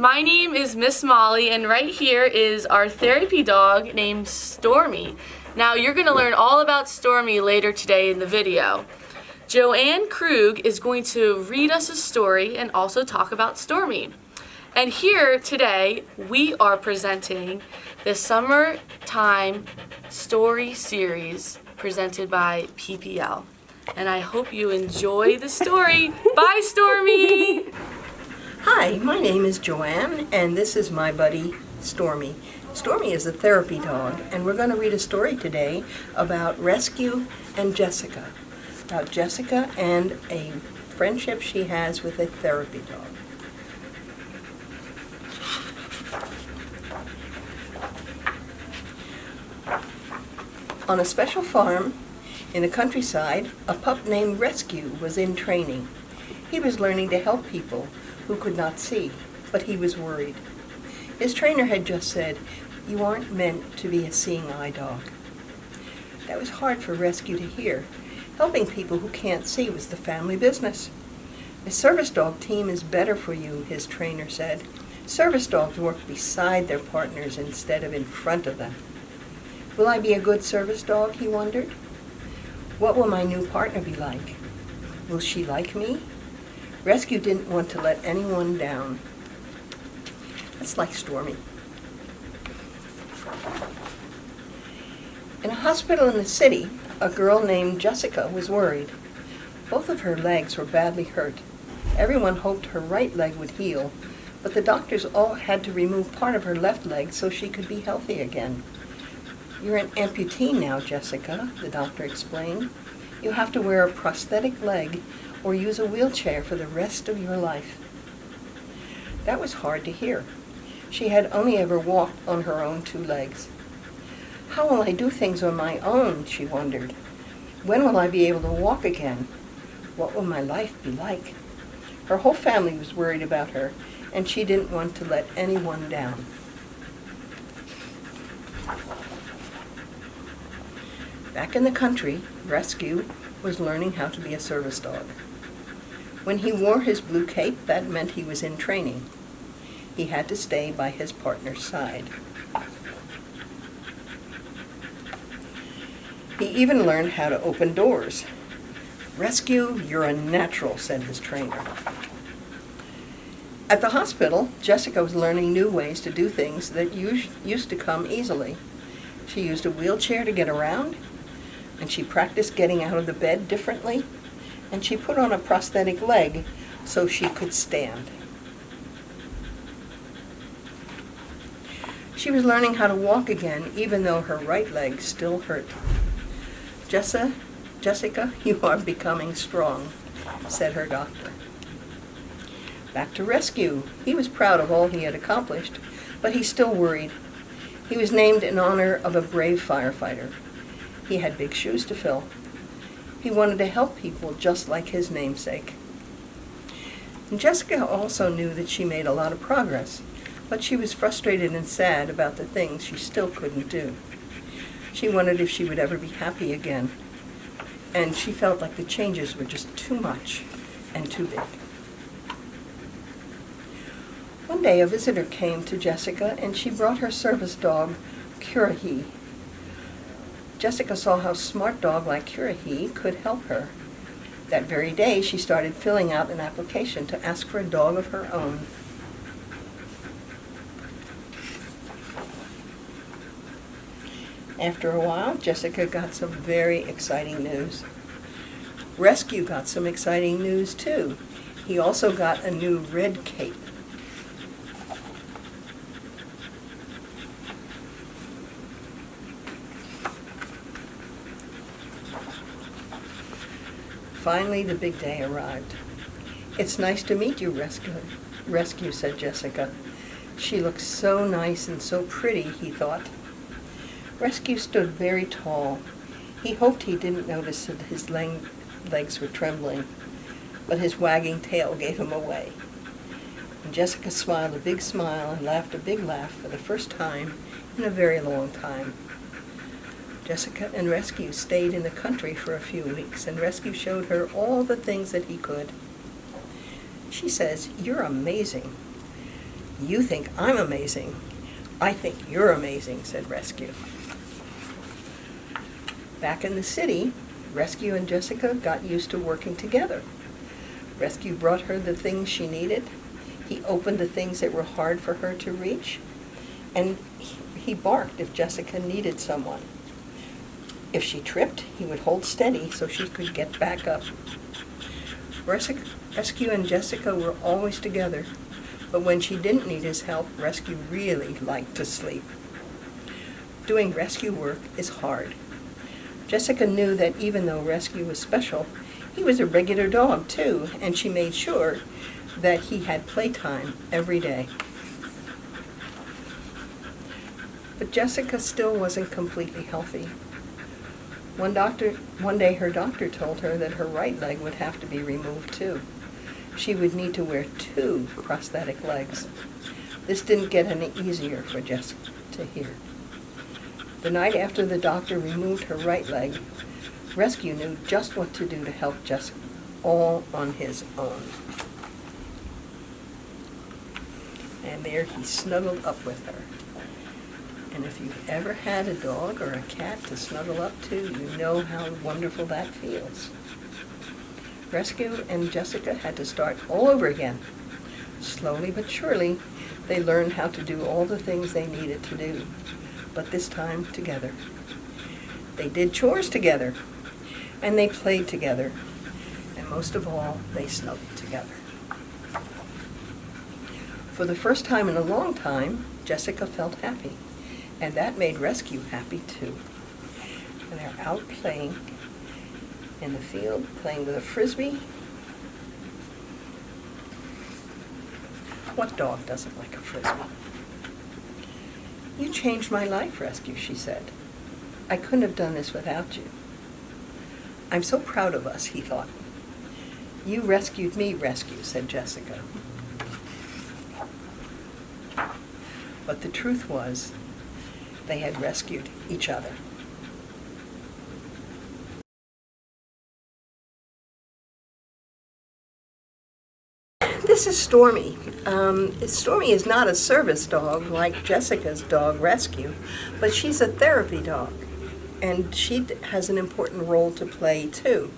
My name is Miss Molly, and right here is our therapy dog named Stormie. Now, you're going to learn all about Stormie later today in the video. Joanne Krug is going to read us a story and also talk about Stormie. And here today, we are presenting the Summertime Story Series presented by PPL. And I hope you enjoy the story. Bye, Stormie! Hi, my name is Joanne, and this is my buddy, Stormie. Stormie is a therapy dog, and we're going to read a story today about Rescue and Jessica. About Jessica and a friendship she has with a therapy dog. On a special farm in the countryside, a pup named Rescue was in training. He was learning to help people who could not see, but he was worried. His trainer had just said, "You aren't meant to be a seeing eye dog." That was hard for Rescue to hear. Helping people who can't see was the family business. A service dog team is better for you, his trainer said. Service dogs work beside their partners instead of in front of them. Will I be a good service dog, he wondered. What will my new partner be like? Will she like me? Rescue didn't want to let anyone down. That's like Stormie. In a hospital in the city, a girl named Jessica was worried. Both of her legs were badly hurt. Everyone hoped her right leg would heal, but the doctors all had to remove part of her left leg so she could be healthy again. "You're an amputee now, Jessica," the doctor explained. "You have to wear a prosthetic leg or use a wheelchair for the rest of your life." That was hard to hear. She had only ever walked on her own two legs. How will I do things on my own, she wondered. When will I be able to walk again? What will my life be like? Her whole family was worried about her, and she didn't want to let anyone down. Back in the country, Rescue was learning how to be a service dog. When he wore his blue cape, that meant he was in training. He had to stay by his partner's side. He even learned how to open doors. "Rescue, you're a natural," said his trainer. At the hospital, Jessica was learning new ways to do things that used to come easily. She used a wheelchair to get around, and she practiced getting out of the bed differently, and she put on a prosthetic leg so she could stand. She was learning how to walk again, even though her right leg still hurt. Jessica, you are becoming strong," said her doctor. Back to Rescue. He was proud of all he had accomplished, but he still worried. He was named in honor of a brave firefighter. He had big shoes to fill. He wanted to help people just like his namesake. And Jessica also knew that she made a lot of progress, but she was frustrated and sad about the things she still couldn't do. She wondered if she would ever be happy again, and she felt like the changes were just too much and too big. One day a visitor came to Jessica, and she brought her service dog, Curahee. Jessica saw how a smart dog like Curahee could help her. That very day, she started filling out an application to ask for a dog of her own. After a while, Jessica got some very exciting news. Rescue got some exciting news too. He also got a new red cape. Finally, the big day arrived. "It's nice to meet you, Rescue," said Jessica. She looked so nice and so pretty, he thought. Rescue stood very tall. He hoped he didn't notice that his legs were trembling, but his wagging tail gave him away. And Jessica smiled a big smile and laughed a big laugh for the first time in a very long time. Jessica and Rescue stayed in the country for a few weeks, and Rescue showed her all the things that he could. She says, "You're amazing. "You think I'm amazing. I think you're amazing," said Rescue. Back in the city, Rescue and Jessica got used to working together. Rescue brought her the things she needed. He opened the things that were hard for her to reach. And he barked if Jessica needed someone. If she tripped, he would hold steady so she could get back up. Rescue and Jessica were always together, but when she didn't need his help, Rescue really liked to sleep. Doing rescue work is hard. Jessica knew that even though Rescue was special, he was a regular dog too, and she made sure that he had playtime every day. But Jessica still wasn't completely healthy. One day her doctor told her that her right leg would have to be removed too. She would need to wear 2 prosthetic legs. This didn't get any easier for Jessica to hear. The night after the doctor removed her right leg, Rescue knew just what to do to help Jessica, all on his own. And there he snuggled up with her. And if you've ever had a dog or a cat to snuggle up to, you know how wonderful that feels. Rescue and Jessica had to start all over again. Slowly but surely, they learned how to do all the things they needed to do, but this time together. They did chores together, and they played together, and most of all, they snuggled together. For the first time in a long time, Jessica felt happy, and that made Rescue happy too. And they're out playing in the field, playing with a frisbee. What dog doesn't like a frisbee? "You changed my life, Rescue," she said. "I couldn't have done this without you." "I'm so proud of us," he thought. "You rescued me, Rescue," said Jessica. But the truth was, they had rescued each other. This is Stormie. Stormie is not a service dog like Jessica's dog, Rescue, but she's a therapy dog, and she has an important role to play too.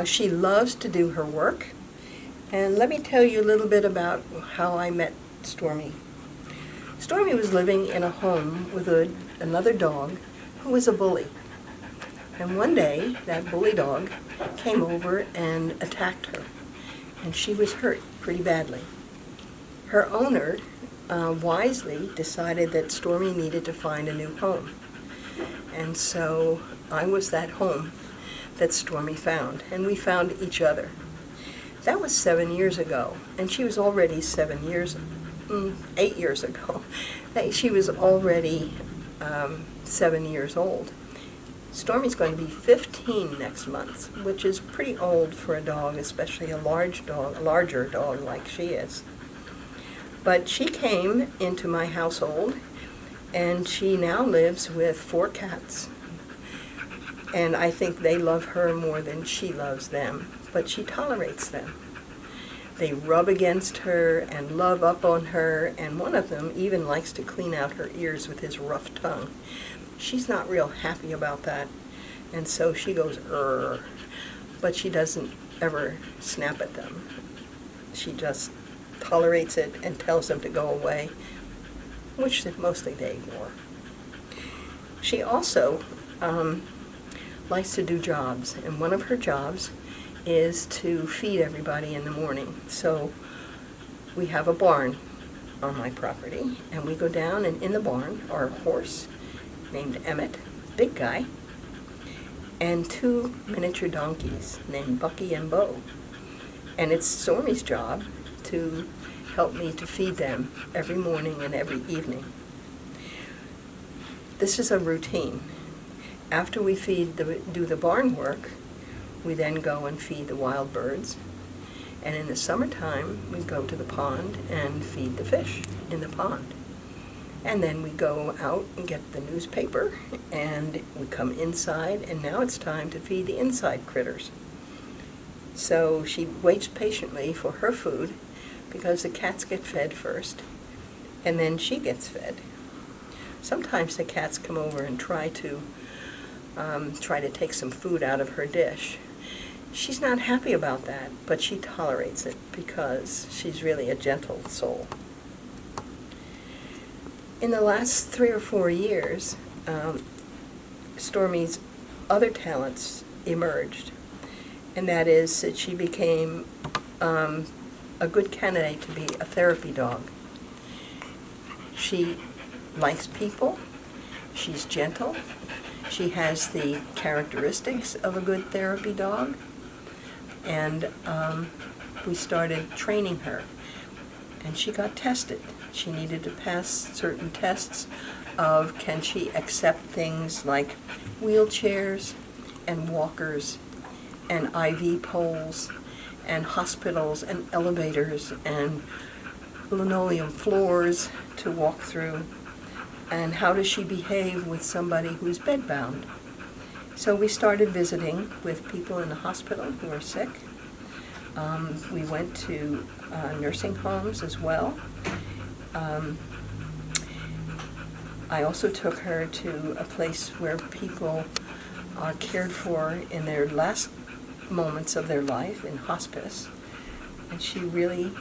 She loves to do her work, and let me tell you a little bit about how I met Stormie. Stormie was living in a home with another dog who was a bully. And one day, that bully dog came over and attacked her, and she was hurt pretty badly. Her owner wisely decided that Stormie needed to find a new home. And so I was that home that Stormie found, and we found each other. That was 7 years ago, and she was already 8 years ago. She was already 7 years old. Stormie's going to be 15 next month, which is pretty old for a dog, especially a larger dog like she is. But she came into my household, and she now lives with 4 cats. And I think they love her more than she loves them, but she tolerates them. They rub against her and love up on her, and one of them even likes to clean out her ears with his rough tongue. She's not real happy about that, and so she goes, "Urgh," but she doesn't ever snap at them. She just tolerates it and tells them to go away, which mostly they ignore. She also likes to do jobs, and one of her jobs is to feed everybody in the morning. So we have a barn on my property, and we go down, and in the barn are a horse named Emmett, big guy, and 2 miniature donkeys named Bucky and Bo. And it's Stormie's job to help me to feed them every morning and every evening. This is a routine. After we do the barn work, we then go and feed the wild birds. And in the summertime, we go to the pond and feed the fish in the pond. And then we go out and get the newspaper, and we come inside, and now it's time to feed the inside critters. So she waits patiently for her food, because the cats get fed first, and then she gets fed. Sometimes the cats come over and try to take some food out of her dish. She's not happy about that, but she tolerates it because she's really a gentle soul. In the last 3 or 4 years, Stormie's other talents emerged, and that is that she became a good candidate to be a therapy dog. She likes people, she's gentle, she has the characteristics of a good therapy dog, and we started training her, and she got tested. She needed to pass certain tests of can she accept things like wheelchairs and walkers and IV poles and hospitals and elevators and linoleum floors to walk through, and how does she behave with somebody who's bedbound. So we started visiting with people in the hospital who are sick. We went to nursing homes as well. I also took her to a place where people are cared for in their last moments of their life in hospice, and she really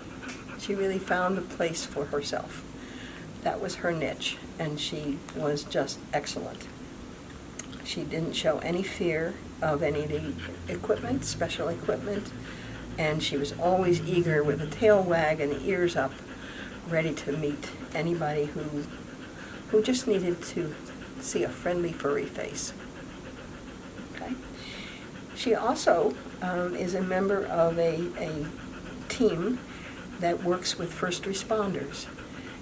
found a place for herself. That was her niche, and she was just excellent. She didn't show any fear of any of the equipment, special equipment, and she was always eager with a tail wag and the ears up, ready to meet anybody who just needed to see a friendly furry face. Okay. She also is a member of a team that works with first responders.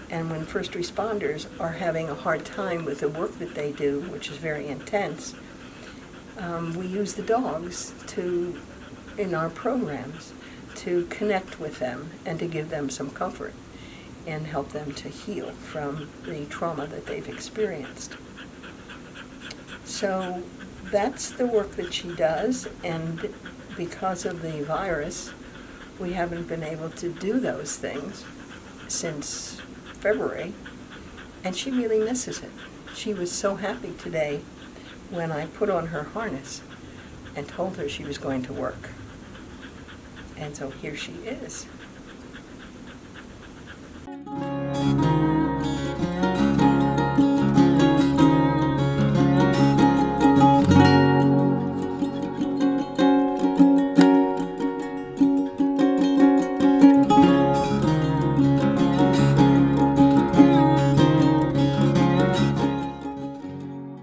And when first responders are having a hard time with the work that they do, which is very intense, we use the dogs in our programs to connect with them and to give them some comfort and help them to heal from the trauma that they've experienced. So that's the work that she does, and because of the virus, we haven't been able to do those things since February, and she really misses it. She was so happy today when I put on her harness and told her she was going to work. And so here she is.